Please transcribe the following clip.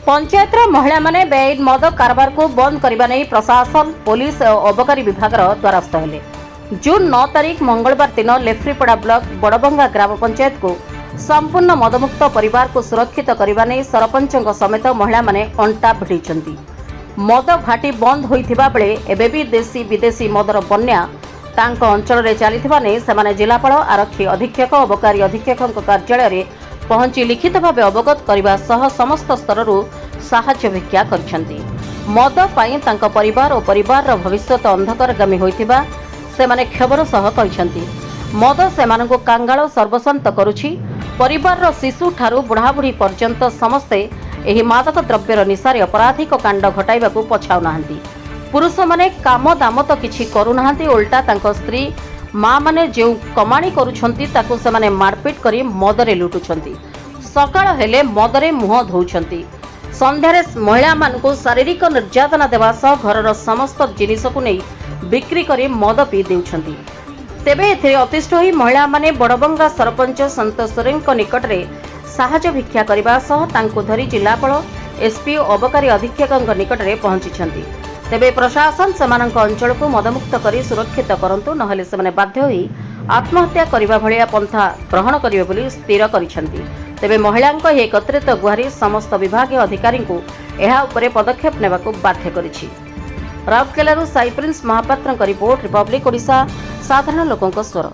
पंचायतर महिला माने बेआईन मद कारबार को बंद करने नहीं प्रशासन पुलिस और अबकारी विभाग द्वारस्थ हेले। जून 9 तारीख मंगलवार दिन लेफ्रीपड़ा ब्लॉक बड़बंगा ग्राम पंचायत को संपूर्ण मदमुक्त परिवार को सुरक्षित करने नहीं सरपंच समेत महिला माने अंटा भिड़ी। मद घाटी बंद होइथिबा बेले एबे भी देशी विदेशी मदर बन्या तांको अंचल रे चलिथिबा नै सेमाने जिलापाल आरक्षी अधीक्षक अबकारी अधीक्षक कार्यालय रे पहुंची लिखित भाव अवगत करने सह समस्त स्तर साहाय्य भिक्षा करछंती। मद पाई तांको परिवार और परिवार भविष्यत अंधकारगामी होइथिबा सेमाने खबर सह कहिसंती। मद सेमानंको कांगाल सर्वसंत करुछि। परिवार शिशु ठारू बुढ़ाबुढ़ी पर्यंत समस्ते एही मादक द्रव्यर निशारे अपराधिक कांड घटाइबाकू पछाउ नाहंती। पुरुष माने काम दाम तो किछि करू नाहंती, उल्टा तांको स्त्री माँ माने जेउ कमाणी करूछंती ताकू सेमाने मारपीट करी मदरे लुटुछंती। सकाळ हेले मदरे मुह धोउछंती। संध्यारे महिला मानकू शारीरिक निर्यातना देवा सह घरर समस्त जिनिसकू नै बिक्री करी मद पी देउछंती। तेबे एथिरे अतिष्ठ होई महिला माने बड़बंगा सरपंच संतोष सोरेनको निकटरे साहाय्य भिक्षा करने सह तांको धरी जिलापाल एसपी अबकारी अधीक्षक निकटरे पहुंची। तेबे प्रशासन सेमानंक अंचल को मदमुक्त करी सुरक्षित करंतु नहले सेमाने बाध्य होई आत्महत्या करिबा भलिया पंथा ग्रहण करिवे बोली स्थिर करिसेंती। तेबे महिलांक हे एकत्रित गुहारी समस्त विभागीय अधिकारी को एहा उपरे पदक्षेप नेबाकू बाध्य करिछि। राउरकेलारू साई प्रिंस महापात्रଙ୍କ रिपोर्ट रिपब्लिक ओडिशा साधारण लोकଙ୍କ स्वर।